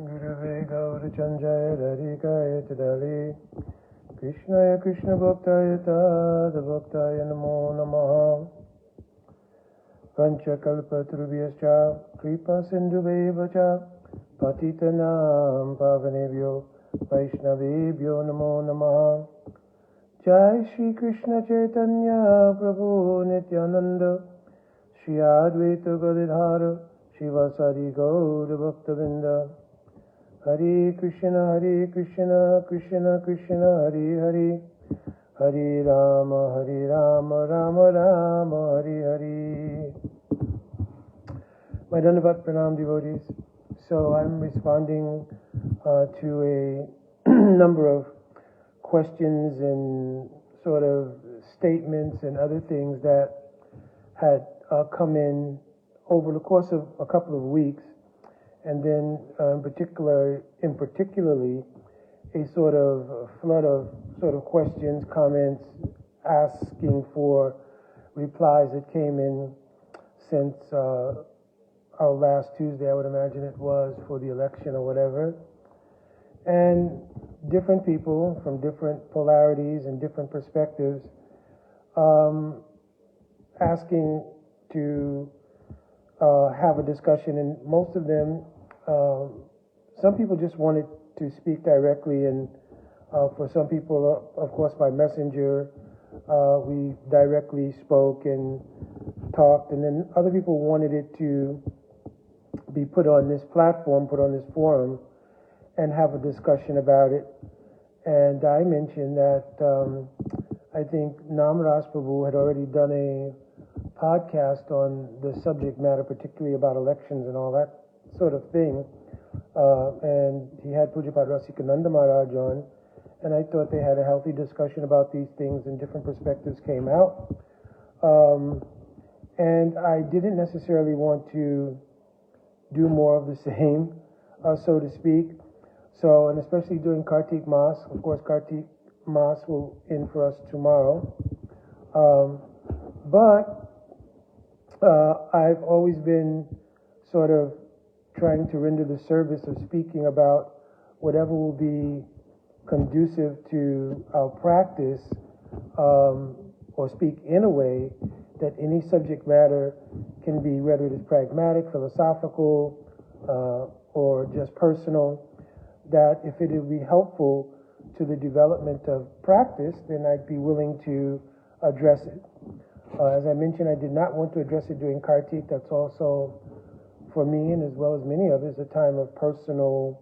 Gurave Gaurachandraya Dharikaya Tadali Krishnaya Krishna Bhaktaya Tada Bhaktaya Namo Namaha Pancha Kalpatrubhyascha Kripa Sindhuveva Patitanam Pavanebhyo Vaishnavebhyo Namo Namaha Jai Shri Krishna Chaitanya Prabhu Nityananda Shri Advaita Gadadhara Shivasari Gaura Bhaktavinda Hare Krishna Krishna Krishna Hare Hare Hare Rama Rama Rama Hare Hare. My Dandavat Pranam devotees. So I'm responding to a number of questions and sort of statements and other things that had come in over the course of a couple of weeks, and then particularly a sort of flood of sort of questions, comments, asking for replies that came in since our last Tuesday, I would imagine it was, for the election or whatever. And different people from different polarities and different perspectives asking to have a discussion, and most of them, some people just wanted to speak directly, and for some people, of course, by messenger, we directly spoke and talked, and then other people wanted it to be put on this platform, put on this forum, and have a discussion about it. And I mentioned that I think Namras Prabhu had already done a podcast on the subject matter, particularly about elections and all that sort of thing. And he had Pujapat Rasikananda Maharaj on, and I thought they had a healthy discussion about these things, and different perspectives came out. And I didn't necessarily want to do more of the same, so to speak. So, and especially during Kartik Mas, of course, Kartik Mas will end for us tomorrow. But I've always been sort of trying to render the service of speaking about whatever will be conducive to our practice, or speak in a way that any subject matter can be, whether it is pragmatic, philosophical, or just personal, that if it would be helpful to the development of practice, then I'd be willing to address it. As I mentioned, I did not want to address it during Kartik. That's also, for me, and as well as many others, a time of personal,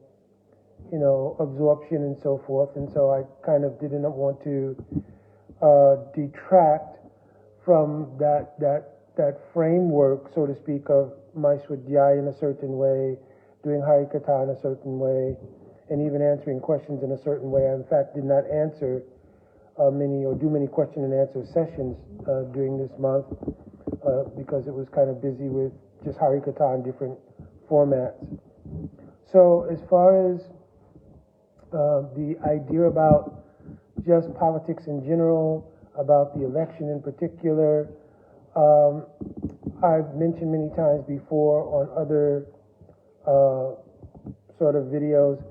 absorption and so forth. And so I kind of didn't want to detract from that framework, so to speak, of my Swadhyaya in a certain way, doing Harikatha in a certain way, and even answering questions in a certain way. I, in fact, did not answer many question and answer sessions during this month because it was kind of busy with just Harikatha in different formats. So as far as the idea about just politics in general, about the election in particular, I've mentioned many times before on other sort of videos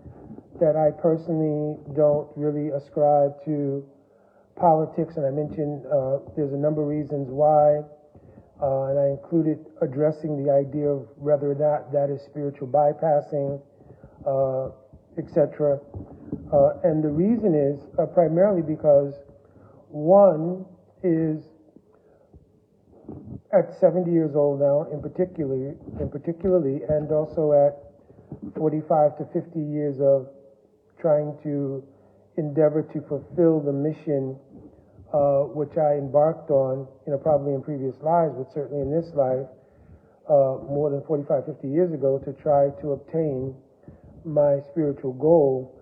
that I personally don't really ascribe to politics, and I mentioned there's a number of reasons why, and I included addressing the idea of whether that is spiritual bypassing, etc. And the reason is primarily because one is at 70 years old now, in particularly, and also at 45 to 50 years of trying to endeavor to fulfill the mission which I embarked on, probably in previous lives, but certainly in this life, more than 45, 50 years ago, to try to obtain my spiritual goal.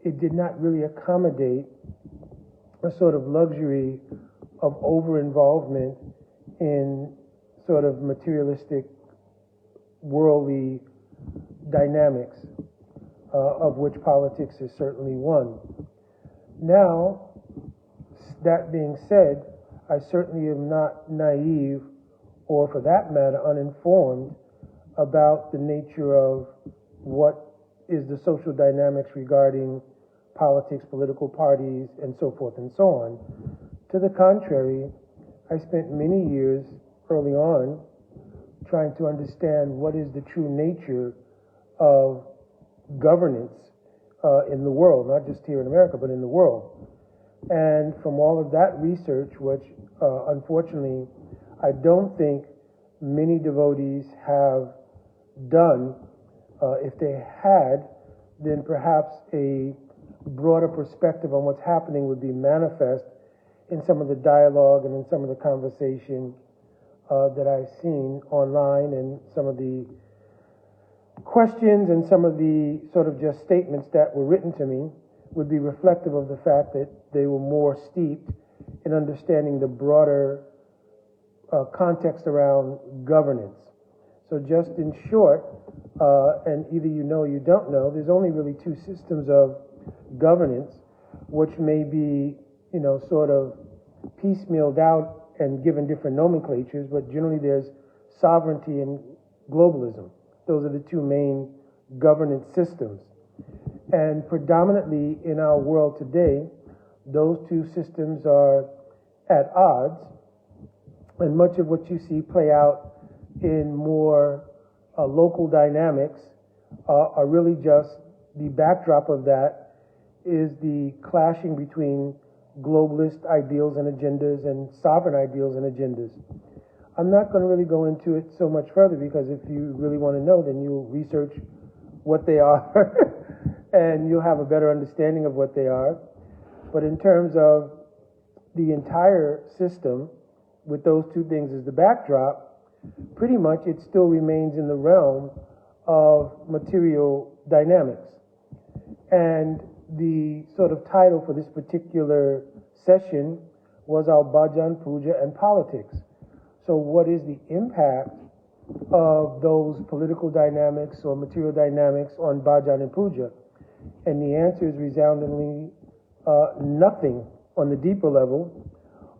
It did not really accommodate a sort of luxury of over-involvement in sort of materialistic, worldly dynamics, of which politics is certainly one. Now, that being said, I certainly am not naive, or for that matter, uninformed about the nature of what is the social dynamics regarding politics, political parties, and so forth and so on. To the contrary, I spent many years early on trying to understand what is the true nature of governance in the world, not just here in America, but in the world. And from all of that research, which unfortunately I don't think many devotees have done, if they had, then perhaps a broader perspective on what's happening would be manifest in some of the dialogue and in some of the conversation that I've seen online, and some of the questions and some of the sort of just statements that were written to me would be reflective of the fact that they were more steeped in understanding the broader context around governance. So just in short, and either you know or you don't know, there's only really two systems of governance, which may be, sort of piecemealed out and given different nomenclatures, but generally there's sovereignty and globalism. Those are the two main governance systems. And predominantly in our world today, those two systems are at odds, and much of what you see play out in more local dynamics are really just the backdrop of that is the clashing between globalist ideals and agendas and sovereign ideals and agendas. I'm not going to really go into it so much further, because if you really want to know, then you'll research what they are and you'll have a better understanding of what they are. But in terms of the entire system, with those two things as the backdrop, pretty much it still remains in the realm of material dynamics. And the sort of title for this particular session was our Bhajan, Puja, and politics. So what is the impact of those political dynamics or material dynamics on Bhajan and Puja? And the answer is resoundingly nothing on the deeper level.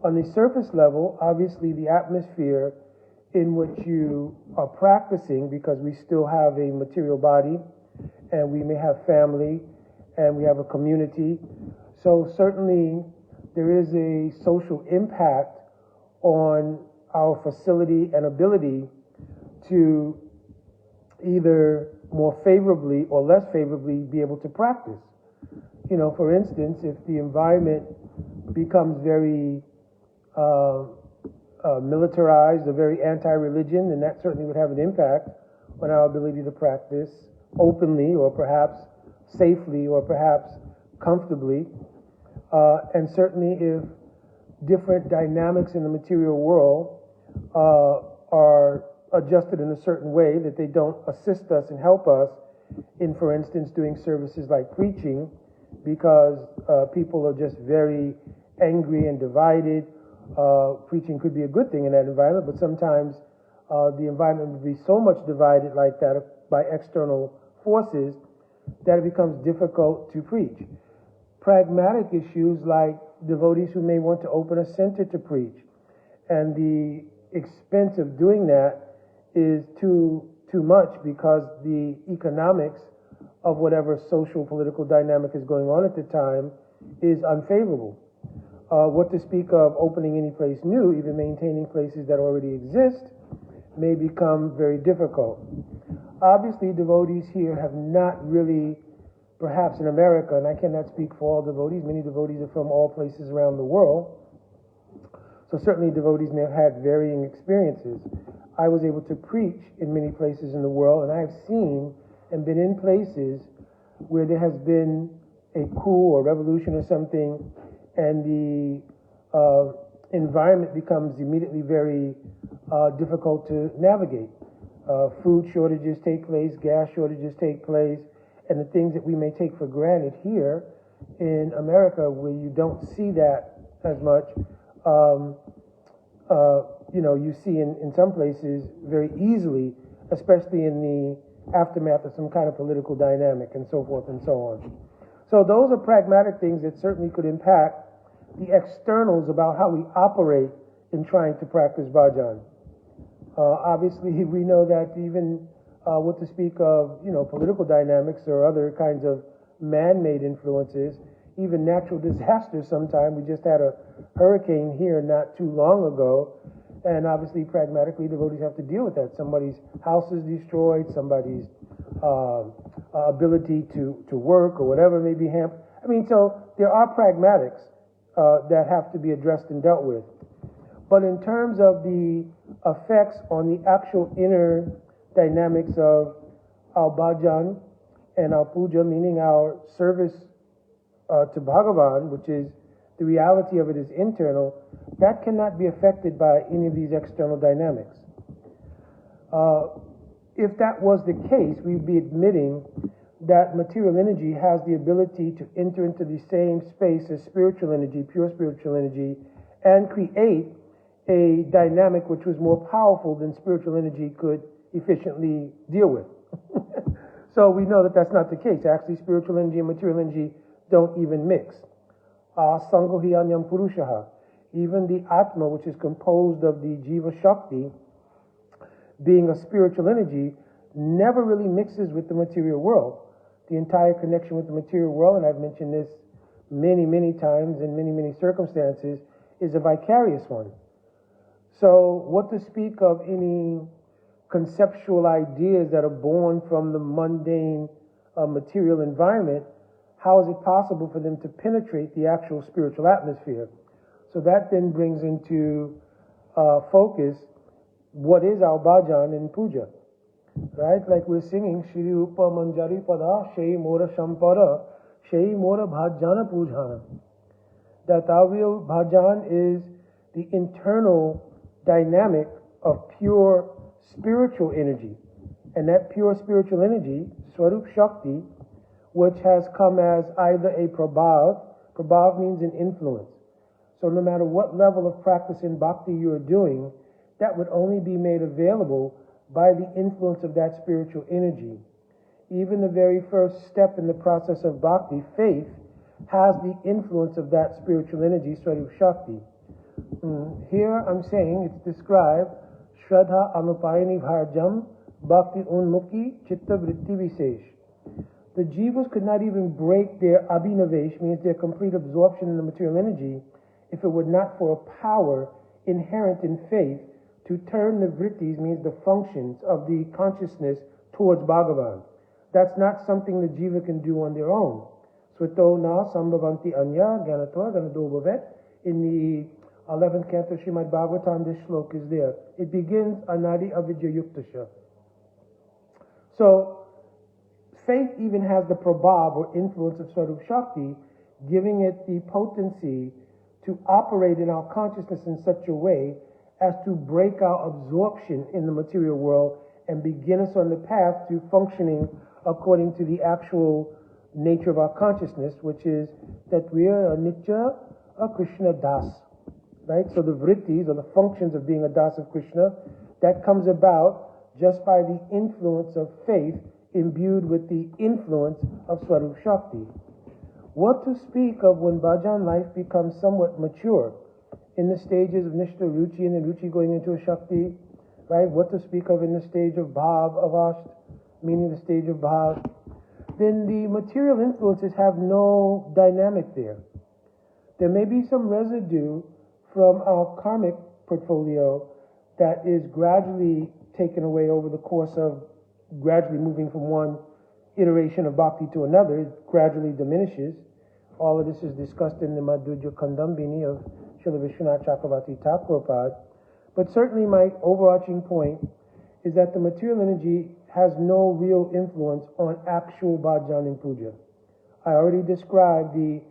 On the surface level, obviously the atmosphere in which you are practicing, because we still have a material body and we may have family and we have a community. So certainly there is a social impact on our facility and ability to either more favorably or less favorably be able to practice. For instance, if the environment becomes very militarized or very anti-religion, then that certainly would have an impact on our ability to practice openly, or perhaps safely, or perhaps comfortably. And certainly if different dynamics in the material world are adjusted in a certain way that they don't assist us and help us in, for instance, doing services like preaching, because people are just very angry and divided. Preaching could be a good thing in that environment, but sometimes the environment would be so much divided like that by external forces that it becomes difficult to preach. Pragmatic issues like devotees who may want to open a center to preach, and the expense of doing that is too much, because the economics of whatever social political dynamic is going on at the time is unfavorable. What to speak of opening any place new, even maintaining places that already exist, may become very difficult. Obviously, devotees here have not really, perhaps in America, and I cannot speak for all devotees, many devotees are from all places around the world, so certainly devotees may have had varying experiences. I was able to preach in many places in the world, and I have seen and been in places where there has been a coup or revolution or something, and the environment becomes immediately very difficult to navigate. Food shortages take place, gas shortages take place, and the things that we may take for granted here in America, where you don't see that as much, you see in some places very easily, especially in the aftermath of some kind of political dynamic and so forth and so on. So those are pragmatic things that certainly could impact the externals about how we operate in trying to practice bhajan. Obviously, we know that even what to speak of, political dynamics or other kinds of man-made influences, even natural disasters sometimes. We just had a hurricane here not too long ago, and obviously, pragmatically, devotees have to deal with that. Somebody's house is destroyed, somebody's ability to work or whatever may be hampered. So there are pragmatics that have to be addressed and dealt with. But in terms of the effects on the actual inner dynamics of our Bhajan and our Puja, meaning our service to Bhagavan, which is the reality of it is internal, that cannot be affected by any of these external dynamics. If that was the case, we'd be admitting that material energy has the ability to enter into the same space as spiritual energy, pure spiritual energy, and create a dynamic which was more powerful than spiritual energy could efficiently deal with. So we know that that's not the case. Actually, spiritual energy and material energy don't even mix. Sangohiyanyam Purushaha. Even the Atma, which is composed of the Jiva Shakti, being a spiritual energy, never really mixes with the material world. The entire connection with the material world, and I've mentioned this many, many times in many, many circumstances, is a vicarious one. So what to speak of any conceptual ideas that are born from the mundane material environment, how is it possible for them to penetrate the actual spiritual atmosphere? So that then brings into focus what is our bhajan and puja, right? Like we're singing Shri Upa Manjari Pada Shei Mora Shampara Shei Mora Bhajana Pujana. That our real bhajan is the internal dynamic of pure spiritual energy, and that pure spiritual energy, Swarup Shakti, which has come as either a prabhav means an influence. So no matter what level of practice in bhakti you are doing, that would only be made available by the influence of that spiritual energy. Even the very first step in the process of bhakti, faith, has the influence of that spiritual energy, Swarup Shakti. Here I'm saying it's described, Shraddha Anupayani Bharjam Bhakti Unmukhi Chitta Vritti Visesh. The jivas could not even break their abhinavesh, means their complete absorption in the material energy, if it were not for a power inherent in faith to turn the vrittis, means the functions of the consciousness, towards Bhagavan. That's not something the jiva can do on their own. Swato na sambhavanti anya ganatva ganado bhavet. In the 11th canto Srimad Bhagavatam, this shlok is there. It begins anadi avidya yuktasha. So faith even has the prabhav or influence of Swarup Shakti, giving it the potency to operate in our consciousness in such a way as to break our absorption in the material world and begin us on the path to functioning according to the actual nature of our consciousness, which is that we are a nitya, a Krishna das. Right? So the vrittis, or the functions of being a das of Krishna, that comes about just by the influence of faith imbued with the influence of Swarup Shakti. What to speak of when bhajan life becomes somewhat mature in the stages of Nishta Ruchi and then Ruchi going into a Shakti, right? What to speak of in the stage of Bhav, Avasht, meaning the stage of Bhav. Then the material influences have no dynamic there. There may be some residue from our karmic portfolio that is gradually taken away over the course of gradually moving from one iteration of bhakti to another. It gradually diminishes. All of this is discussed in the Madhurya Kandambini of Srila Vishwanath Chakravarti Thakurpad. But certainly my overarching point is that the material energy has no real influence on actual bhajan and puja. I already described the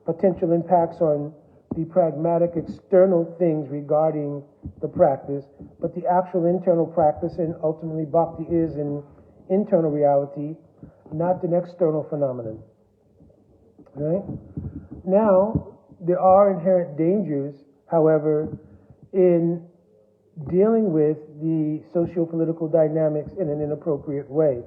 potential impacts on the pragmatic external things regarding the practice, but the actual internal practice and ultimately bhakti is an internal reality, not an external phenomenon. Right? Now, there are inherent dangers, however, in dealing with the socio-political dynamics in an inappropriate way.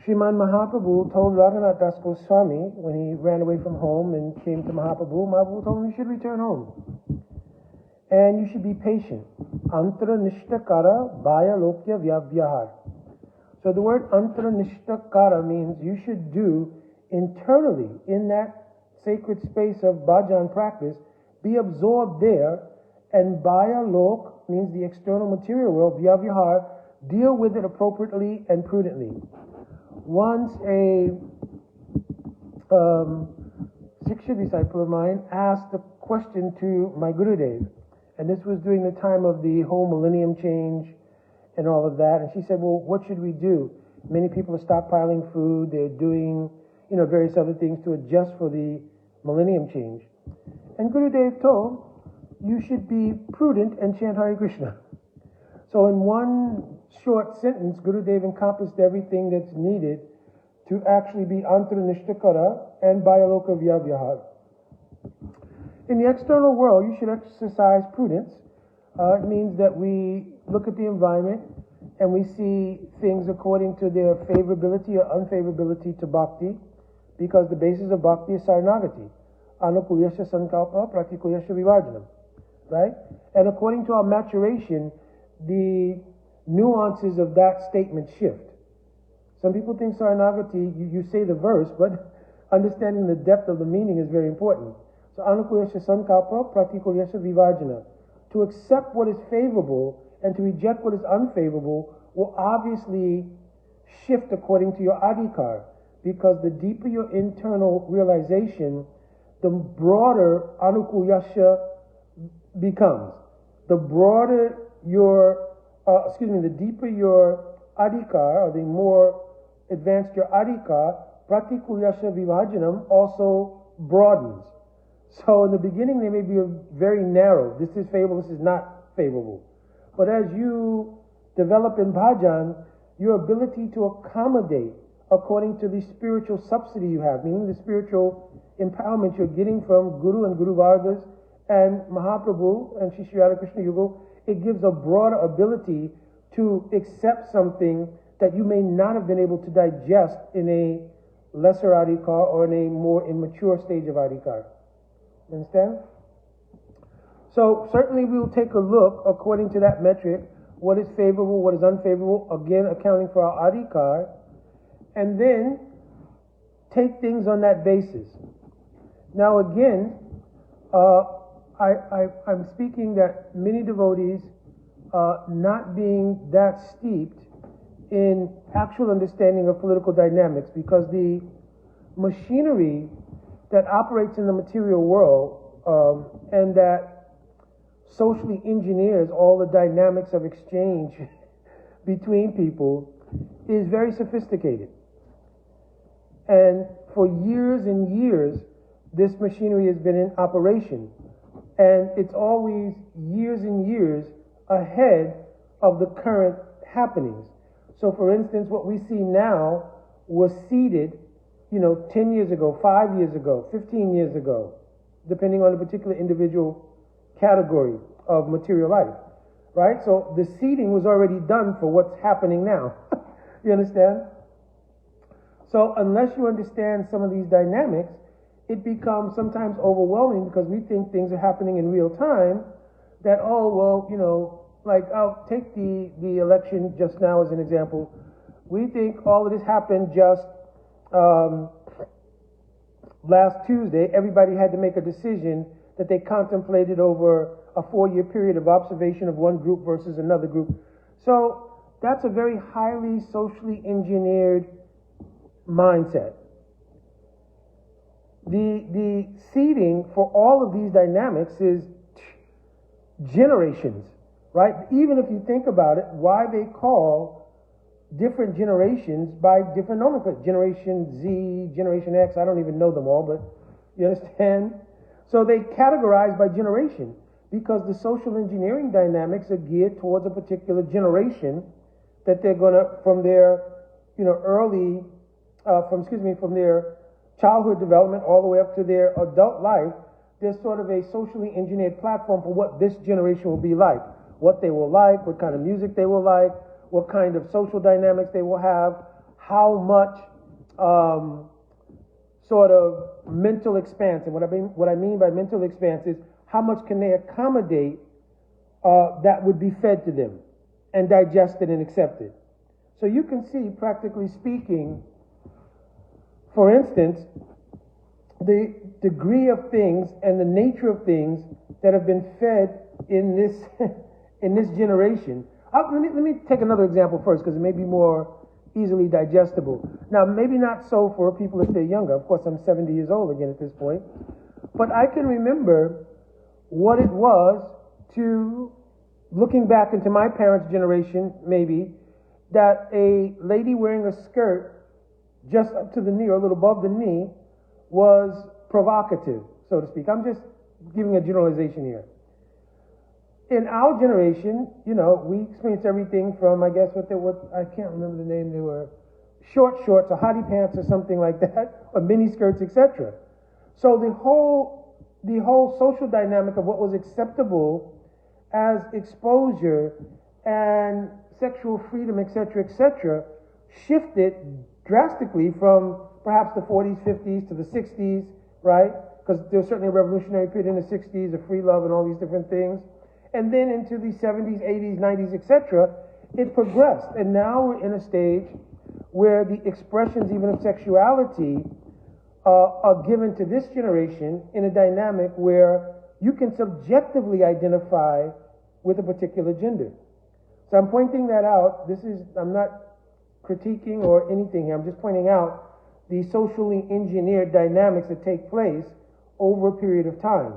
Sriman Mahaprabhu told Raghunath Das Goswami when he ran away from home and came to Mahaprabhu, Mahaprabhu told him you should return home. And you should be patient. Antara nishtakara bhaya lokya vyavyahar. So the word antaranishtakara means you should do internally in that sacred space of bhajan practice, be absorbed there, and baya lok means the external material world, vyavihar, deal with it appropriately and prudently. Once a Shiksha disciple of mine asked a question to my Gurudev, and this was during the time of the whole millennium change and all of that, and she said, well, what should we do? Many people are stockpiling food, they're doing, various other things to adjust for the millennium change. And Gurudev told, you should be prudent and chant Hare Krishna. So in one short sentence, Gurudev encompassed everything that's needed to actually be antaranishtakara and bayaloka vyavyahar. In the external world, you should exercise prudence. It means that we look at the environment and we see things according to their favorability or unfavorability to bhakti, because the basis of bhakti is saranagati. Anukulyasya sankalpa pratikulyasya vivarjanam. Right? And according to our maturation, the nuances of that statement shift. Some people think saranagati, you say the verse, but understanding the depth of the meaning is very important. So anukulyasya sankalpa pratikulyasya vivarjana. To accept what is favorable and to reject what is unfavorable will obviously shift according to your adhikar, because the deeper your internal realization, the broader anukulyasya becomes. The broader your, the deeper your adhikar, or the more advanced your adhikar, pratikulyasya vivajjanam also broadens. So in the beginning they may be very narrow. This is favorable, this is not favorable. But as you develop in bhajan, your ability to accommodate according to the spiritual subsidy you have, meaning the spiritual empowerment you're getting from Guru and Guru Vargas and Mahaprabhu and Shri Radha Krishna Yugal, it gives a broader ability to accept something that you may not have been able to digest in a lesser adhikar or in a more immature stage of adhikar. Understand? So certainly we will take a look according to that metric, what is favorable, what is unfavorable, again accounting for our adhikar, and then take things on that basis. Now again, I'm speaking that many devotees not being that steeped in actual understanding of political dynamics, because the machinery that operates in the material world and that socially engineers all the dynamics of exchange between people is very sophisticated. And for years and years, this machinery has been in operation. And it's always years and years ahead of the current happenings. So for instance, what we see now was seeded, 10 years ago, 5 years ago, 15 years ago, depending on a particular individual category of material life, right? So the seeding was already done for what's happening now. You understand? So unless you understand some of these dynamics, it becomes sometimes overwhelming, because we think things are happening in real time, that, I'll take the election just now as an example. We think all of this happened just last Tuesday. Everybody had to make a decision that they contemplated over a 4-year period of observation of one group versus another group. So that's a very highly socially engineered mindset. The seeding for all of these dynamics is generations, right? Even if you think about it, why they call different generations by different nomenclature. Generation Z, Generation X, I don't even know them all, but you understand? So they categorize by generation, because the social engineering dynamics are geared towards a particular generation that they're going to, from their, from their childhood development all the way up to their adult life, there's sort of a socially engineered platform for what this generation will be like, what they will like, what kind of music they will like, what kind of social dynamics they will have, how much sort of mental expanse. And what I mean by mental expanse is how much can they accommodate that would be fed to them and digested and accepted. So you can see, practically speaking, for instance, the degree of things and the nature of things that have been fed in this in this generation. Let me take another example first, because it may be more easily digestible. Now, maybe not so for people if they're younger. Of course, I'm 70 years old again at this point. But I can remember what it was to, looking back into my parents' generation, maybe, that a lady wearing a skirt just up to the knee or a little above the knee was provocative, so to speak. I'm just giving a generalization here. In our generation, you know, we experienced everything from, I guess, what I can't remember the name, they were short shorts or hottie pants or something like that, or mini skirts, etc. So the whole social dynamic of what was acceptable as exposure and sexual freedom, etc., shifted drastically from perhaps the 40s, 50s to the 60s, right? Because there was certainly a revolutionary period in the 60s of free love and all these different things. And then into the 70s, 80s, 90s, etc., it progressed. And now we're in a stage where the expressions even of sexuality are given to this generation in a dynamic where you can subjectively identify with a particular gender. So I'm pointing that out. I'm not critiquing or anything here. I'm just pointing out the socially engineered dynamics that take place over a period of time.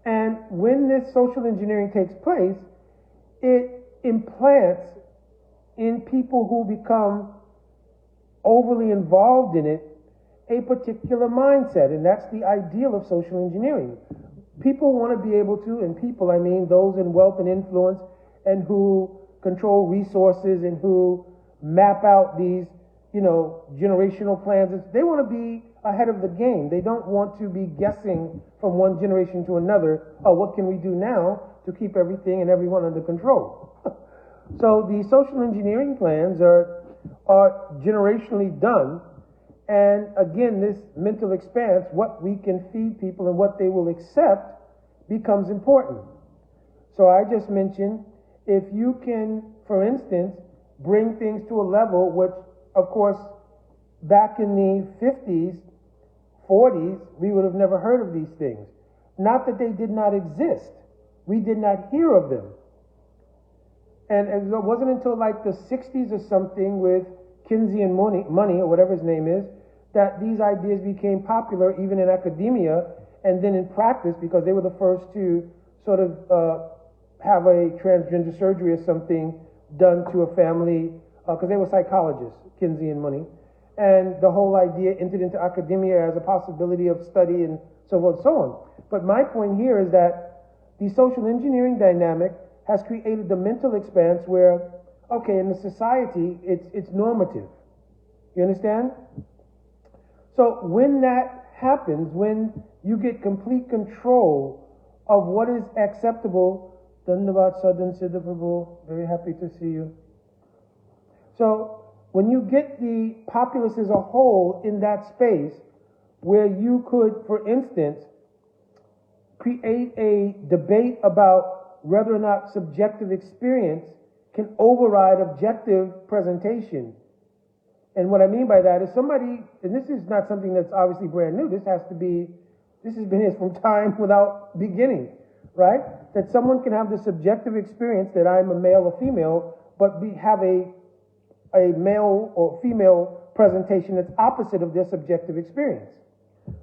And when this social engineering takes place, it implants in people who become overly involved in it a particular mindset, and that's the ideal of social engineering. People want to be able to, and people, I mean those in wealth and influence and who control resources and who map out these, generational plans. They want to be ahead of the game. They don't want to be guessing from one generation to another, oh, what can we do now to keep everything and everyone under control? So the social engineering plans are generationally done. And again, this mental expanse, what we can feed people and what they will accept, becomes important. So I just mentioned, if you can, for instance, bring things to a level which, of course, back in the 50s, 40s, we would have never heard of these things. Not that they did not exist. We did not hear of them. And it wasn't until like the 60s or something with Kinsey and Money, or whatever his name is, that these ideas became popular even in academia and then in practice, because they were the first to sort of have a transgender surgery or something done to a family, because they were psychologists, Kinsey and Money. And the whole idea entered into academia as a possibility of study and so forth and so on. But my point here is that the social engineering dynamic has created the mental expanse where, okay, in the society, it's normative. You understand? So when that happens, when you get complete control of what is acceptable, very happy to see you. So when you get the populace as a whole in that space, where you could, for instance, create a debate about whether or not subjective experience can override objective presentation. And what I mean by that is somebody, and this is not something that's obviously brand new, this has been here from time without beginning, right? That someone can have the subjective experience that I'm a male or female, but have a male or female presentation that's opposite of their subjective experience,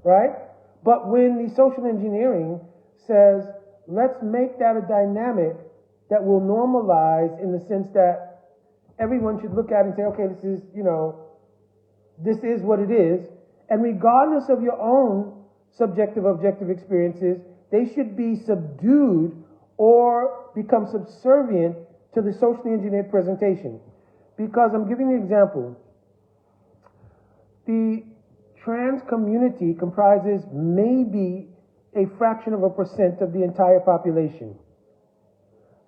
right? But when the social engineering says, let's make that a dynamic that will normalize in the sense that everyone should look at it and say, okay, this is what it is. And regardless of your own subjective, objective experiences, they should be subdued or become subservient to the socially engineered presentation. Because I'm giving the example. The trans community comprises maybe a fraction of a % of the entire population.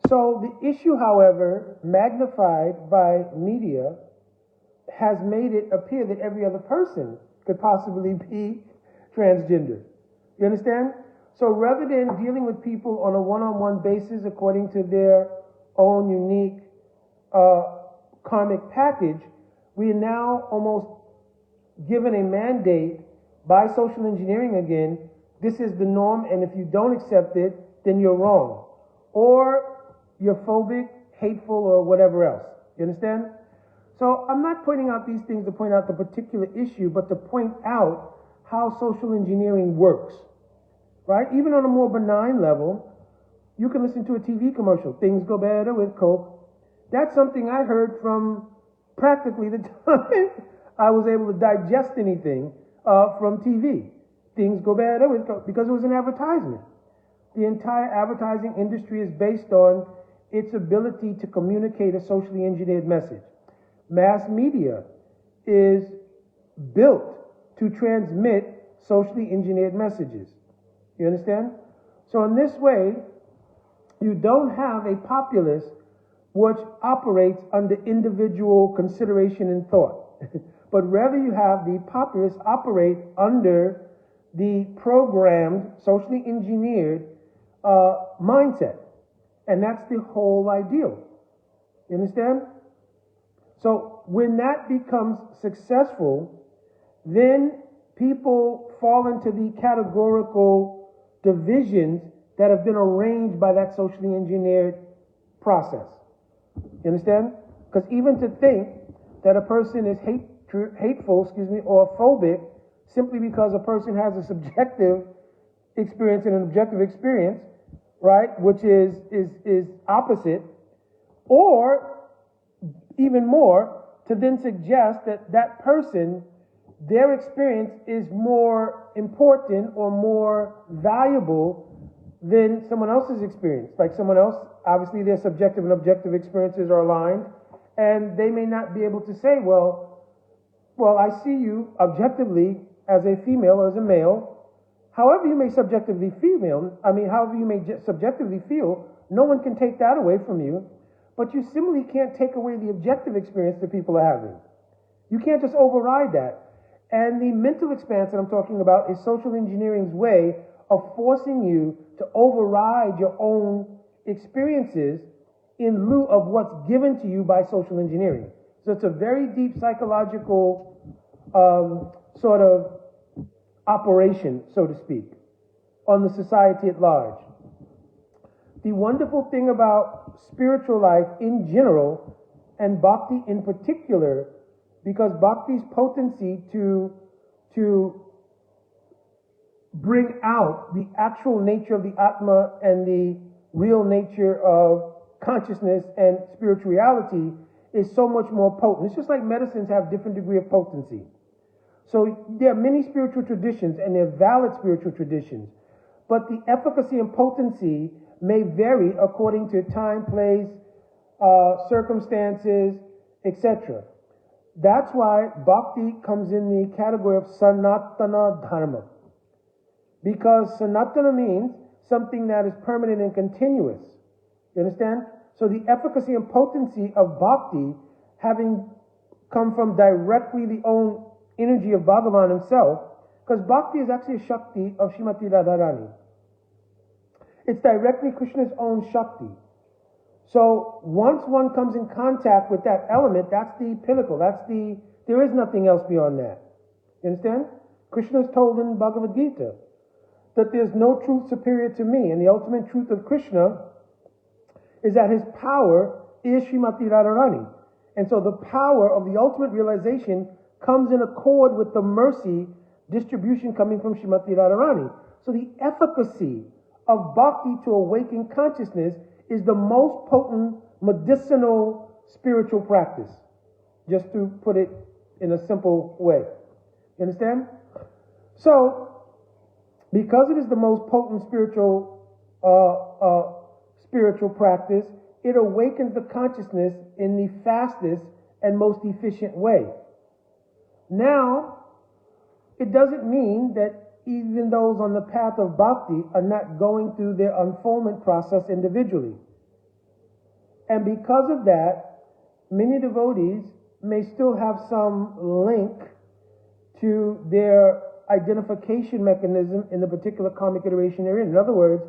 So the issue, however, magnified by media, has made it appear that every other person could possibly be transgender. You understand? So rather than dealing with people on a one-on-one basis according to their own unique karmic package, we are now almost given a mandate by social engineering again. This is the norm, and if you don't accept it, then you're wrong. Or you're phobic, hateful, or whatever else. You understand? So I'm not pointing out these things to point out the particular issue, but to point out how social engineering works. Right? Even on a more benign level, you can listen to a TV commercial. Things go better with Coke. That's something I heard from practically the time I was able to digest anything from TV. Things go better with Coke, because it was an advertisement. The entire advertising industry is based on its ability to communicate a socially engineered message. Mass media is built to transmit socially engineered messages. You understand? So in this way, you don't have a populace which operates under individual consideration and thought, but rather you have the populace operate under the programmed, socially engineered mindset. And that's the whole ideal. You understand? So when that becomes successful, then people fall into the categorical divisions that have been arranged by that socially engineered process. You understand? Because even to think that a person is hateful, or phobic, simply because a person has a subjective experience and an objective experience, right, which is opposite, or even more, to then suggest that that person, their experience is more important or more valuable than someone else's experience. Like someone else, obviously their subjective and objective experiences are aligned, and they may not be able to say, well, I see you objectively as a female or as a male. However you may subjectively however you may subjectively feel, no one can take that away from you, but you similarly can't take away the objective experience that people are having. You can't just override that. And the mental expanse that I'm talking about is social engineering's way of forcing you to override your own experiences in lieu of what's given to you by social engineering. So it's a very deep psychological sort of operation, so to speak, on the society at large. The wonderful thing about spiritual life in general, and bhakti in particular, because bhakti's potency to bring out the actual nature of the Atma and the real nature of consciousness and spirituality is so much more potent. It's just like medicines have different degree of potency. So there are many spiritual traditions, and they're valid spiritual traditions, but the efficacy and potency may vary according to time, place, circumstances, etc. That's why bhakti comes in the category of sanatana dharma. Because sanatana means something that is permanent and continuous. You understand? So the efficacy and potency of bhakti, having come from directly the own energy of Bhagavan himself, because bhakti is actually a Shakti of Srimati Radharani. It's directly Krishna's own Shakti. So once one comes in contact with that element, that's the pinnacle. There is nothing else beyond that. You understand? Krishna is told in Bhagavad Gita that there's no truth superior to me, and the ultimate truth of Krishna is that his power is Srimati Radharani. And so the power of the ultimate realization comes in accord with the mercy distribution coming from Srimati Radharani. So the efficacy of bhakti to awaken consciousness is the most potent medicinal spiritual practice, just to put it in a simple way. You understand? So, because it is the most potent spiritual practice, it awakens the consciousness in the fastest and most efficient way. Now, it doesn't mean that even those on the path of bhakti are not going through their unfoldment process individually. And because of that, many devotees may still have some link to their identification mechanism in the particular karmic iteration they're in. In other words,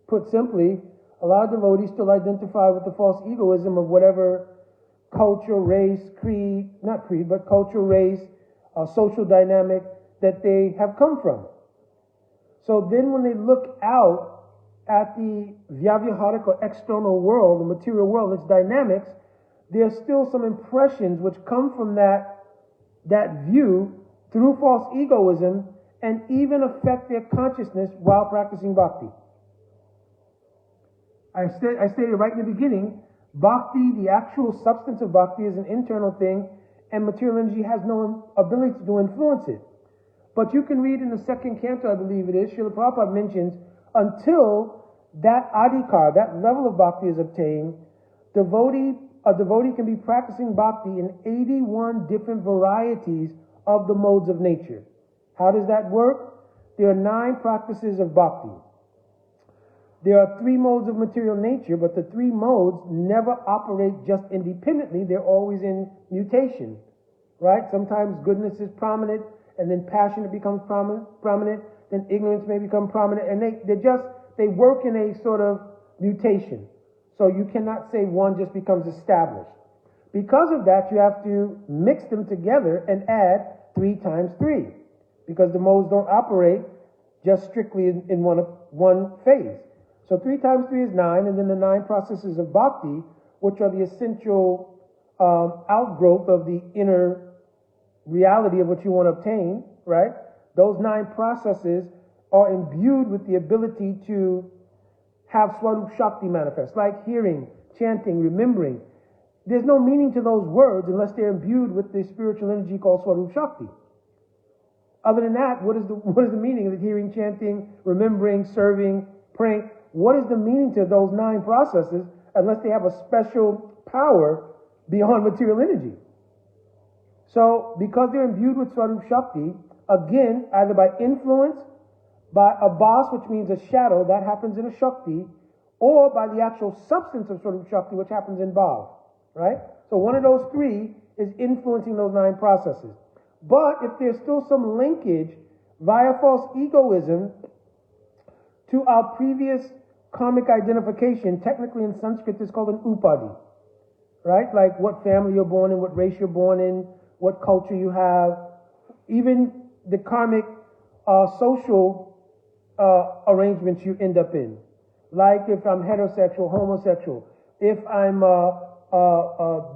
put simply, a lot of devotees still identify with the false egoism of whatever culture, race, creed, not creed, but culture, race, social dynamic that they have come from. So then when they look out at the Vyavaharic or external world, the material world, its dynamics, there's still some impressions which come from that view through false egoism and even affect their consciousness while practicing bhakti. I stated right in the beginning, bhakti, the actual substance of bhakti, is an internal thing, and material energy has no ability to influence it. But you can read in the second canto, I believe it is, Srila Prabhupada mentions, until that adhikar, that level of bhakti is obtained, a devotee can be practicing bhakti in 81 different varieties of the modes of nature. How does that work? There are 9 practices of bhakti. There are 3 modes of material nature, but the 3 modes never operate just independently. They're always in mutation, right? Sometimes goodness is prominent, and then passion becomes prominent, then ignorance may become prominent, and they work in a sort of mutation. So you cannot say one just becomes established. Because of that, you have to mix them together and add 3 times 3, because the modes don't operate just strictly in one phase. So 3 times 3 is 9, and then the 9 processes of bhakti, which are the essential outgrowth of the inner reality of what you want to obtain, right? Those 9 processes are imbued with the ability to have Swarup Shakti manifest, like hearing, chanting, remembering. There's no meaning to those words unless they're imbued with the spiritual energy called Swarup Shakti. Other than that, what is the meaning of the hearing, chanting, remembering, serving, praying? What is the meaning to those 9 processes unless they have a special power beyond material energy? So, because they're imbued with Swarup Shakti, again, either by influence, by a boss, which means a shadow, that happens in a Shakti, or by the actual substance of Swarup Shakti, which happens in Bhav, right? So one of those 3 is influencing those 9 processes. But if there's still some linkage via false egoism to our previous karmic identification, technically in Sanskrit it's called an upadi, right? Like what family you're born in, what race you're born in, what culture you have, even the karmic social arrangements you end up in. Like if I'm heterosexual, homosexual, if I'm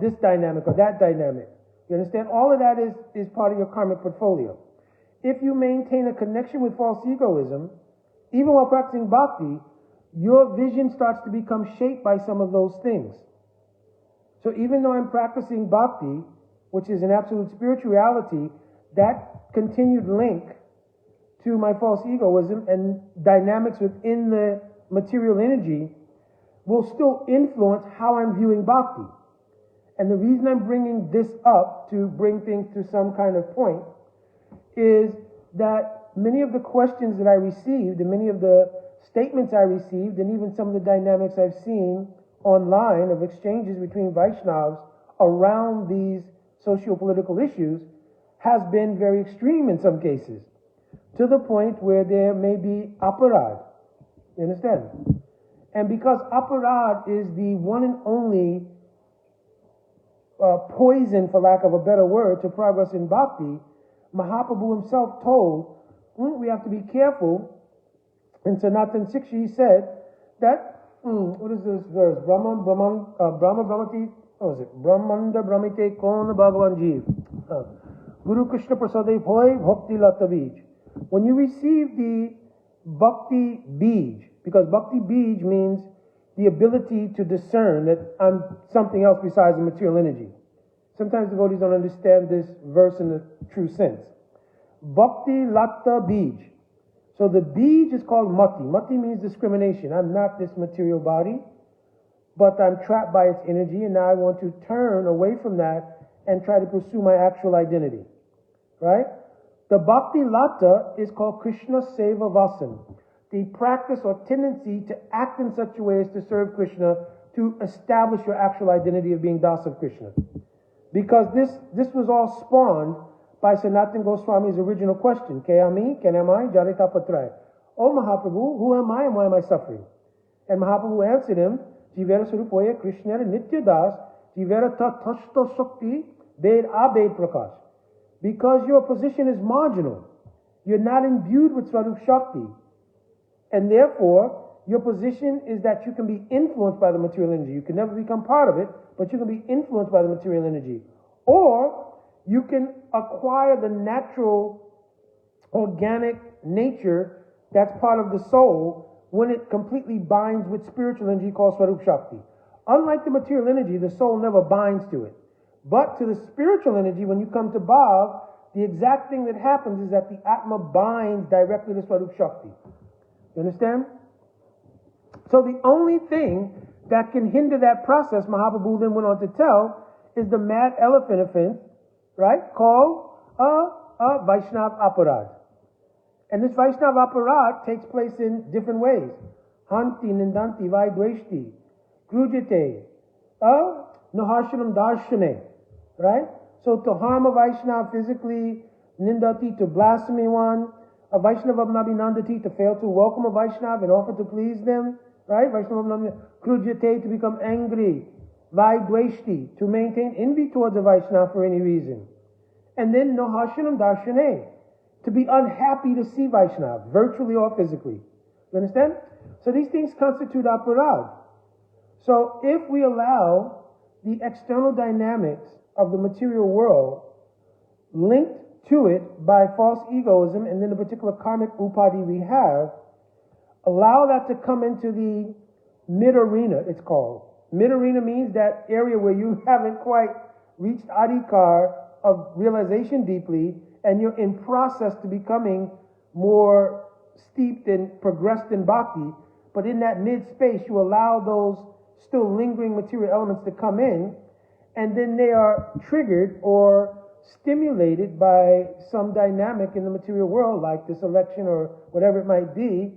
this dynamic or that dynamic. You understand? All of that is part of your karmic portfolio. If you maintain a connection with false egoism, even while practicing bhakti, your vision starts to become shaped by some of those things. So even though I'm practicing bhakti, which is an absolute spirituality, that continued link to my false egoism and dynamics within the material energy will still influence how I'm viewing bhakti. And the reason I'm bringing this up, to bring things to some kind of point, is that many of the questions that I received and many of the statements I received and even some of the dynamics I've seen online of exchanges between Vaishnavas around these socio-political issues has been very extreme in some cases, to the point where there may be aparad. You understand? And because aparad is the one and only poison, for lack of a better word, to progress in bhakti, Mahaprabhu himself told, we have to be careful. In Sanatan Siksha he said that, what is this verse? Brahma Brahmati, what was it? Brahmanda Brahmite Kon Bhagavan Jeev. Guru Krishna Prasadai Bhoy Bhakti Lata Bij. When you receive the Bhakti Bij, because Bhakti Bij means the ability to discern that I'm something else besides the material energy. Sometimes devotees don't understand this verse in the true sense. Bhakti Lata Bij. So the Bij is called Mati. Mati means discrimination. I'm not this material body, but I'm trapped by its energy, and now I want to turn away from that and try to pursue my actual identity. Right? The Bhakti Lata is called Krishna Seva Vasan, the practice or tendency to act in such a way as to serve Krishna, to establish your actual identity of being Das of Krishna. Because this was all spawned by Sanatana Goswami's original question, Kayami, Kenamai, Janita Patrai. Oh Mahaprabhu, who am I and why am I suffering? And Mahaprabhu answered him, Jivera Surupoya Krishna Nitya Das, Jiverata Tashto Shakti Bed Abed Prakash. Because your position is marginal. You're not imbued with Swarup Shakti. And therefore, your position is that you can be influenced by the material energy. You can never become part of it, but you can be influenced by the material energy. Or you can acquire the natural, organic nature that's part of the soul when it completely binds with spiritual energy called Swarup Shakti. Unlike the material energy, the soul never binds to it. But to the spiritual energy, when you come to Bhav, the exact thing that happens is that the Atma binds directly to Swarup Shakti. You understand? So the only thing that can hinder that process, Mahaprabhu then went on to tell, is the mad elephant offense, right, called a Vaishnav Aparad. And this Vaishnav Aparad takes place in different ways. Hanti, Nindanti, Vaidweshti, Grujite, Naharshanam Darshane, right? So to harm a Vaishnav physically, Nindati, to blaspheme one, a Vaishnava Nandati, to fail to welcome a Vaishnav and offer to please them, right? Vaishnava Nandati, Krujate, to become angry, Vaidweshti, to maintain envy towards a Vaishnav for any reason. And then Naharshanam Darshane, to be unhappy to see Vaishnav, virtually or physically. You understand? So these things constitute aparad. So if we allow the external dynamics of the material world linked to it by false egoism and then the particular karmic upadi we have, allow that to come into the mid-arena, it's called. Mid-arena means that area where you haven't quite reached adhikar of realization deeply, and you're in process to becoming more steeped and progressed in bhakti, but in that mid-space you allow those still lingering material elements to come in, and then they are triggered or stimulated by some dynamic in the material world, like this election or whatever it might be,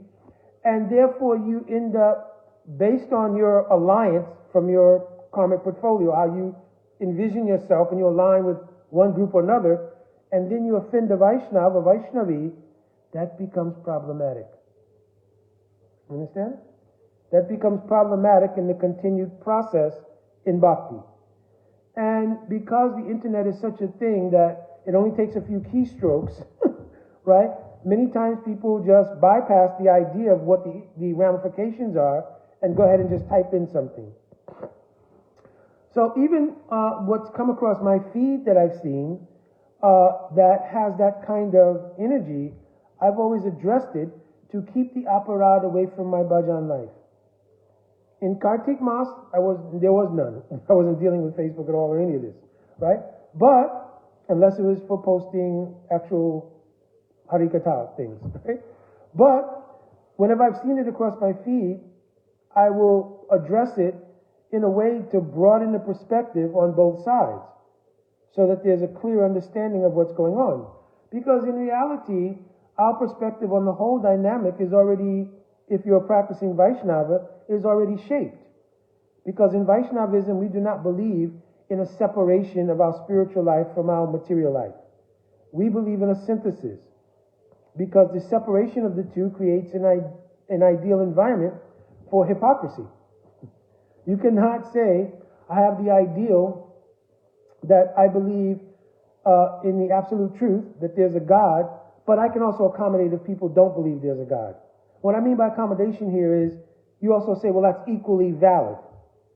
and therefore you end up, based on your alliance from your karmic portfolio, how you envision yourself and you align with one group or another, and then you offend a Vaishnava, a Vaishnavi, that becomes problematic. Understand? That becomes problematic in the continued process in bhakti. And because the internet is such a thing that it only takes a few keystrokes, right? Many times people just bypass the idea of what the ramifications are and go ahead and just type in something. So even what's come across my feed that I've seen that has that kind of energy, I've always addressed it to keep the aparad away from my bhajan life. In Kartik Mas, there was none. I wasn't dealing with Facebook at all or any of this, right? But, unless it was for posting actual Harikatha things, right? But, whenever I've seen it across my feed, I will address it in a way to broaden the perspective on both sides, so that there's a clear understanding of what's going on. Because in reality, our perspective on the whole dynamic is already, if you're practicing Vaishnava, is already shaped. Because in Vaishnavism, we do not believe in a separation of our spiritual life from our material life. We believe in a synthesis. Because the separation of the two creates an ideal environment for hypocrisy. You cannot say, I have the ideal that I believe in the absolute truth, that there's a God, but I can also accommodate if people don't believe there's a God. What I mean by accommodation here is, you also say, well, that's equally valid.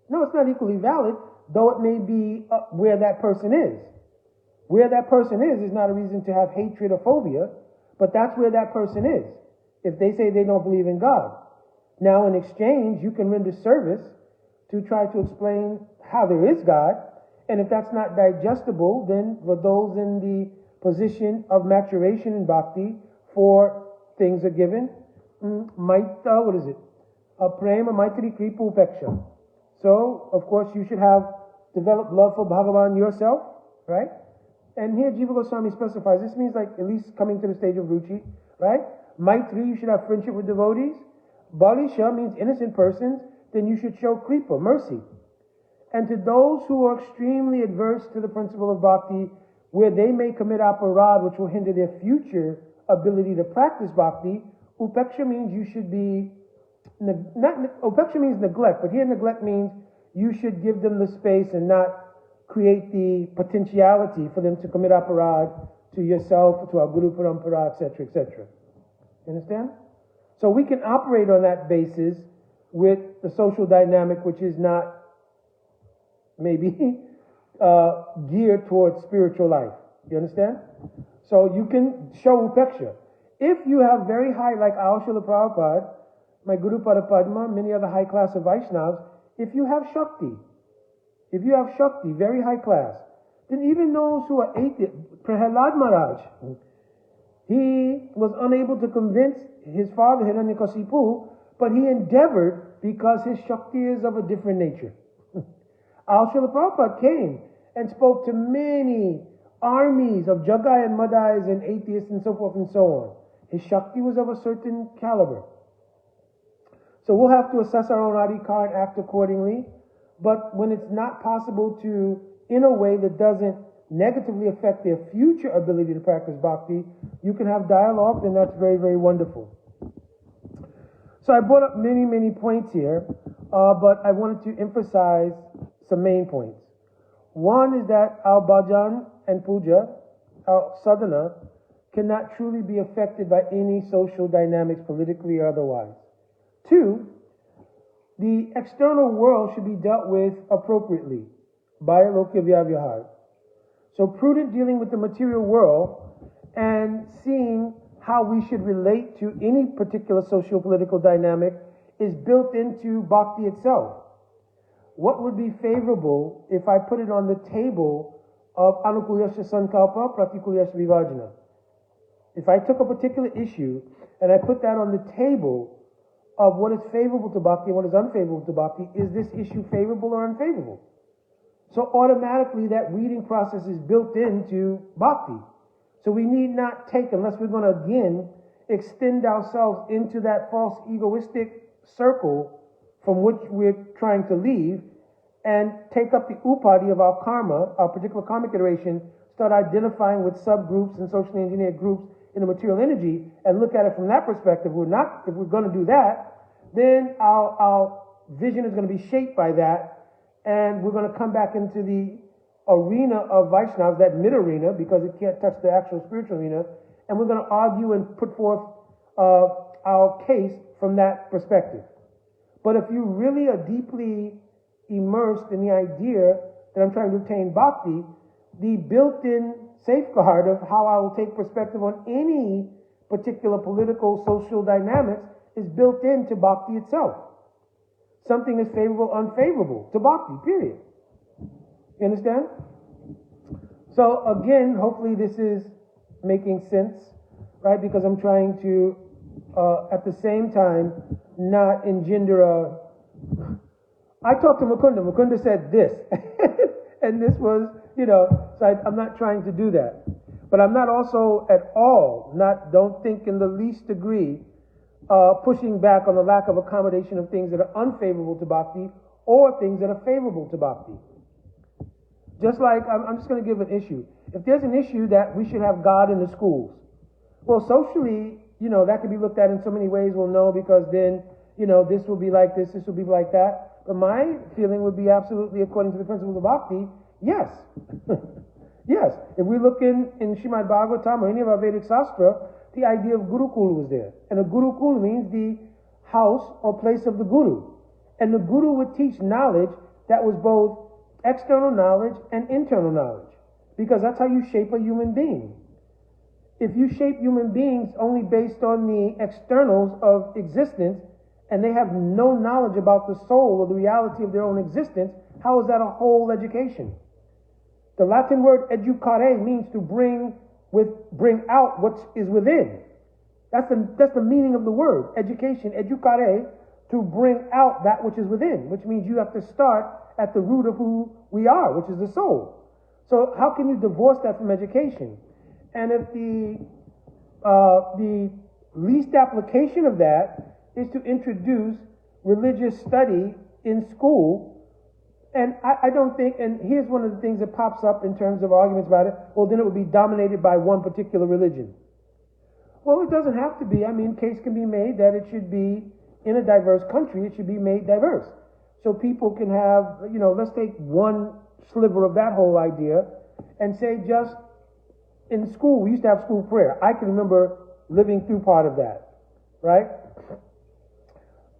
No, it's not equally valid, though it may be where that person is. Where that person is not a reason to have hatred or phobia, but that's where that person is, if they say they don't believe in God. Now, in exchange, you can render service to try to explain how there is God, and if that's not digestible, then for those in the position of maturation in bhakti, for things are given, Prema, Maitri, Kripa, Upeksha. So, of course, you should have developed love for Bhagavan yourself, right? And here Jiva Goswami specifies, this means like at least coming to the stage of Ruchi, right? Maitri, you should have friendship with devotees. Balisha means innocent persons, then you should show Kripa, mercy. And to those who are extremely adverse to the principle of bhakti, where they may commit aparad, which will hinder their future ability to practice bhakti, upeksha means you should be, upeksha means neglect, but here neglect means you should give them the space and not create the potentiality for them to commit aparad to yourself, to our Guru Parampara, etc., etc. You understand? So we can operate on that basis with the social dynamic, which is not maybe geared towards spiritual life. You understand? So you can show upeksha. If you have very high, like our Srila Prabhupada, my Guru Pada Padma, many other high class of Vaishnavas, if you have Shakti, very high class, then even those who are atheists, Prahalad Maharaj, he was unable to convince his father Hiranyakasipu, but he endeavored because his Shakti is of a different nature. Our Srila Prabhupada came and spoke to many armies of Jagai and Madais and atheists and so forth and so on. His Shakti was of a certain caliber. So we'll have to assess our own adhikar and act accordingly. But when it's not possible to, in a way that doesn't negatively affect their future ability to practice bhakti, you can have dialogue, then that's very, very wonderful. So I brought up many, many points here, but I wanted to emphasize some main points. One is that our bhajan and puja, our sadhana, cannot truly be affected by any social dynamics, politically or otherwise. Two, the external world should be dealt with appropriately by lokya vyavahar. So prudent dealing with the material world and seeing how we should relate to any particular socio-political dynamic is built into bhakti itself. What would be favorable if I put it on the table of anukulyasya sankalpa, pratikulyasya vivajana? If I took a particular issue and I put that on the table of what is favorable to bhakti and what is unfavorable to bhakti, is this issue favorable or unfavorable? So automatically that weeding process is built into bhakti. So we need not take, unless we're going to again extend ourselves into that false egoistic circle from which we're trying to leave, and take up the upadi of our karma, our particular karmic iteration, start identifying with subgroups and socially engineered groups in the material energy, and look at it from that perspective. If we're going to do that, then our vision is going to be shaped by that, and we're going to come back into the arena of Vaishnavas, that mid-arena, because it can't touch the actual spiritual arena, and we're going to argue and put forth our case from that perspective. But if you really are deeply immersed in the idea that I'm trying to obtain bhakti, the built-in safeguard of how I will take perspective on any particular political, social dynamics is built into bhakti itself. Something is favorable, unfavorable to bhakti, period. You understand? So again, hopefully this is making sense, right? Because I'm trying to, at the same time, not engender a... I talked to Mukunda. Mukunda said this. And this was, so I'm not trying to do that. But I'm not also at all, don't think in the least degree, pushing back on the lack of accommodation of things that are unfavorable to bhakti or things that are favorable to bhakti. Just like, I'm just going to give an issue. If there's an issue that we should have God in the schools, well, socially, that could be looked at in so many ways. Well, no, because then, this will be like this will be like that. But my feeling would be absolutely according to the principles of bhakti, yes. Yes. If we look in Srimad Bhagavatam or any of our Vedic Sastra, the idea of Gurukul was there. And a Gurukul means the house or place of the Guru. And the Guru would teach knowledge that was both external knowledge and internal knowledge. Because that's how you shape a human being. If you shape human beings only based on the externals of existence, and they have no knowledge about the soul or the reality of their own existence, how is that a whole education? The Latin word educare means to bring out what is within. That's the meaning of the word. Education, educare, to bring out that which is within, which means you have to start at the root of who we are, which is the soul. So how can you divorce that from education? And if the least application of that is to introduce religious study in school, and I don't think, and here's one of the things that pops up in terms of arguments about it, well, then it would be dominated by one particular religion. Well, it doesn't have to be. Case can be made that it should be, in a diverse country, it should be made diverse. so people can have, let's take one sliver of that whole idea and say just in school, we used to have school prayer. I can remember living through part of that, right?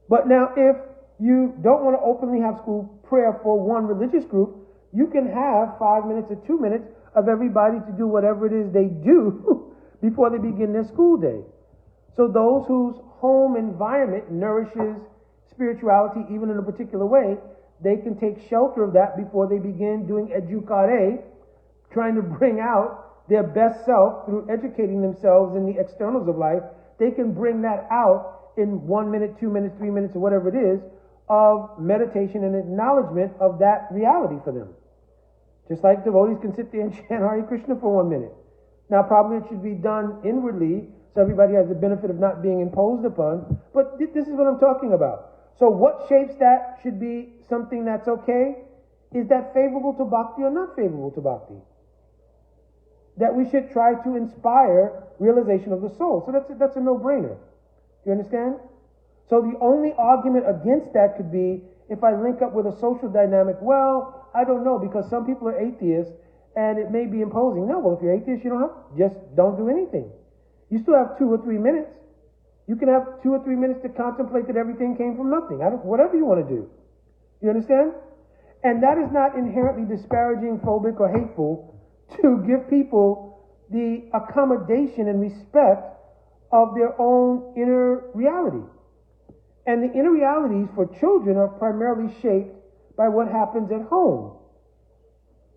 But now if you don't want to openly have school prayer for one religious group, you can have 5 minutes or 2 minutes of everybody to do whatever it is they do before they begin their school day. So those whose home environment nourishes spirituality even in a particular way, they can take shelter of that before they begin doing educare, trying to bring out their best self through educating themselves in the externals of life. They can bring that out in 1 minute, 2 minutes, 3 minutes, or whatever it is, of meditation and acknowledgement of that reality for them. Just like devotees can sit there and chant Hare Krishna for 1 minute. Now, probably it should be done inwardly, so everybody has the benefit of not being imposed upon, but this is what I'm talking about. So what shapes that should be something that's okay? Is that favorable to bhakti or not favorable to bhakti? That we should try to inspire realization of the soul. So that's a no-brainer. Do you understand? So the only argument against that could be if I link up with a social dynamic, well, I don't know, because some people are atheists and it may be imposing. No, well, if you're atheist, you just don't do anything. You still have 2 or 3 minutes. You can have 2 or 3 minutes to contemplate that everything came from nothing. Whatever you want to do. You understand? And that is not inherently disparaging, phobic, or hateful to give people the accommodation and respect of their own inner reality. And the inner realities for children are primarily shaped by what happens at home.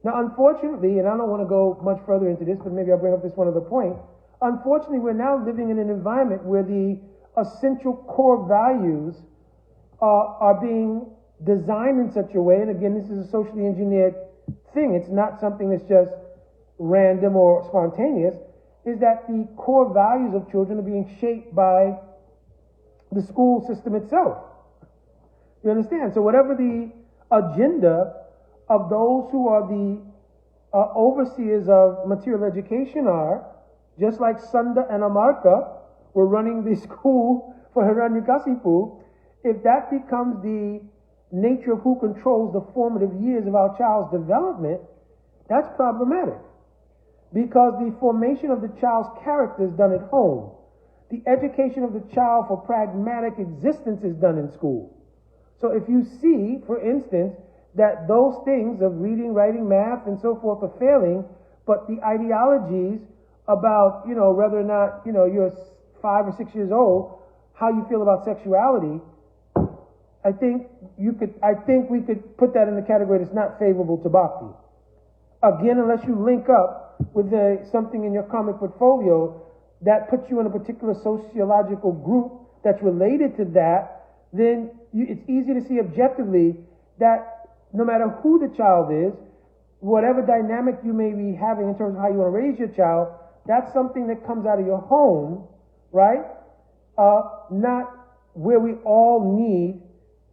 Now, unfortunately, and I don't want to go much further into this, but maybe I'll bring up this one other point. Unfortunately, we're now living in an environment where the essential core values are being designed in such a way, and again, this is a socially engineered thing. It's not something that's just random or spontaneous, is that the core values of children are being shaped by the school system itself. You understand? So whatever the agenda of those who are the overseers of material education are, just like Sunda and Amarka were running the school for Hiranyakasipu, if that becomes the nature of who controls the formative years of our child's development, that's problematic. Because the formation of the child's character is done at home. The education of the child for pragmatic existence is done in school. So if you see, for instance, that those things of reading, writing, math, and so forth are failing, but the ideologies about, whether or not, you're 5 or 6 years old, how you feel about sexuality, I think we could put that in the category that's not favorable to bhakti. Again, unless you link up with something in your karmic portfolio that puts you in a particular sociological group that's related to that, then it's easy to see objectively that no matter who the child is, whatever dynamic you may be having in terms of how you want to raise your child, that's something that comes out of your home, right? Not where we all need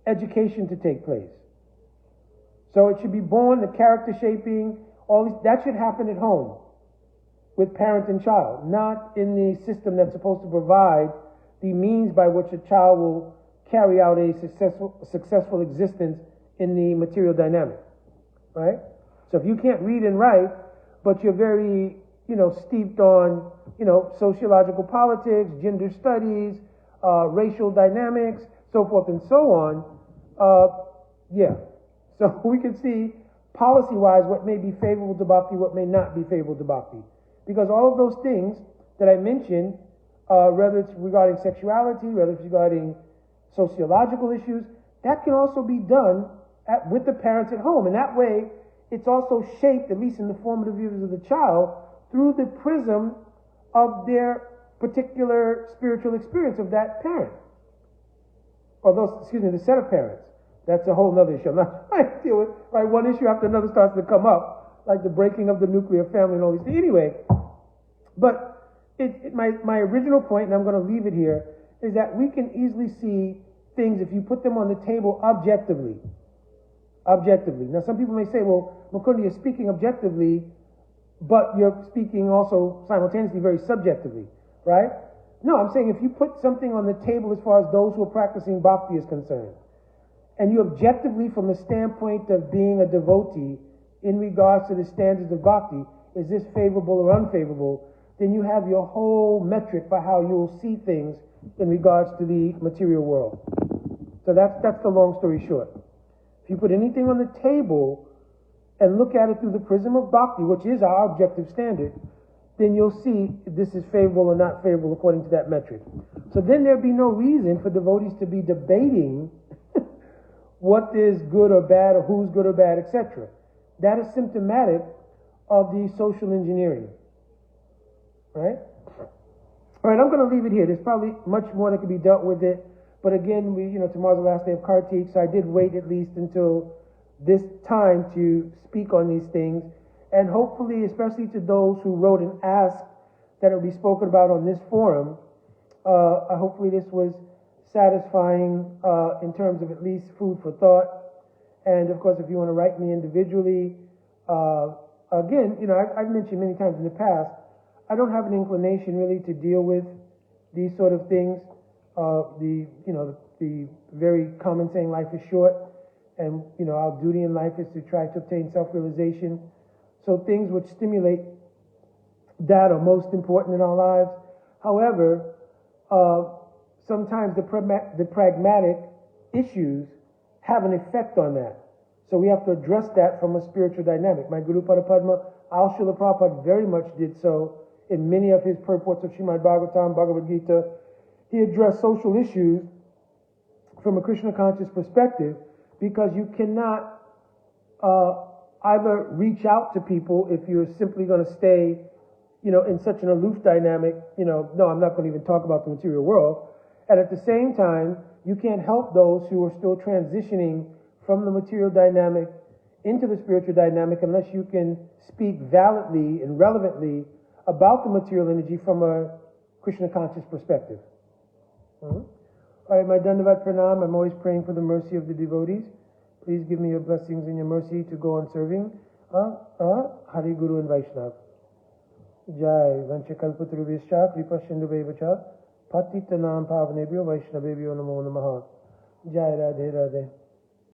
education to take place. So it should be born, the character shaping, all these, that should happen at home with parent and child, not in the system that's supposed to provide the means by which a child will carry out a successful existence in the material dynamic, right? So if you can't read and write, but you're very, steeped on, sociological politics, gender studies, racial dynamics, so forth and so on, yeah. So we can see policy-wise what may be favorable to bhakti, what may not be favorable to bhakti. Because all of those things that I mentioned, whether it's regarding sexuality, whether it's regarding sociological issues, that can also be done with the parents at home. And that way, it's also shaped, at least in the formative years of the child, through the prism of their particular spiritual experience of that parent. Or the set of parents. That's a whole other issue. I'm not trying to deal with, right? One issue after another starts to come up, like the breaking of the nuclear family and all these things. Anyway, but my original point, and I'm going to leave it here, is that we can easily see things if you put them on the table objectively. Objectively. Now, some people may say, well, Mukunda, you're speaking objectively, but you're speaking also simultaneously very subjectively, right? No, I'm saying if you put something on the table as far as those who are practicing bhakti is concerned, and you objectively, from the standpoint of being a devotee, in regards to the standards of bhakti, is this favorable or unfavorable, then you have your whole metric for how you will see things in regards to the material world. So that's the long story short. If you put anything on the table and look at it through the prism of bhakti, which is our objective standard, then you'll see if this is favorable or not favorable according to that metric. So then there'd be no reason for devotees to be debating what is good or bad, or who's good or bad, etc. That is symptomatic of the social engineering. Right? All right, I'm going to leave it here. There's probably much more that can be dealt with it. But again, tomorrow's the last day of Kartik, so I did wait at least until this time to speak on these things. And hopefully, especially to those who wrote and asked that it will be spoken about on this forum, hopefully this was satisfying in terms of at least food for thought. And of course, if you want to write me individually, again, I've mentioned many times in the past, I don't have an inclination really to deal with these sort of things. The very common saying, life is short, and our duty in life is to try to obtain self-realization. So things which stimulate that are most important in our lives. However, sometimes the pragmatic issues have an effect on that. So we have to address that from a spiritual dynamic. My Guru Padma, Al Srila Prabhupada very much did so in many of his purports of Srimad Bhagavatam, Bhagavad Gita. He addressed social issues from a Krishna conscious perspective, because you cannot either reach out to people if you're simply going to stay, in such an aloof dynamic, no, I'm not going to even talk about the material world. And at the same time, you can't help those who are still transitioning from the material dynamic into the spiritual dynamic unless you can speak validly and relevantly about the material energy from a Krishna conscious perspective. All right, my Dandavat Pranam. I'm always praying for the mercy of the devotees. Please give me your blessings and your mercy to go on serving Hari Guru and Vaishnav. Jai Vanchakalpatruvishya Kripa Sindhuvevacha Patitanam Pavanebhyo Vaishnavebhyo Namo Namaha. Jai Radhe Radhe.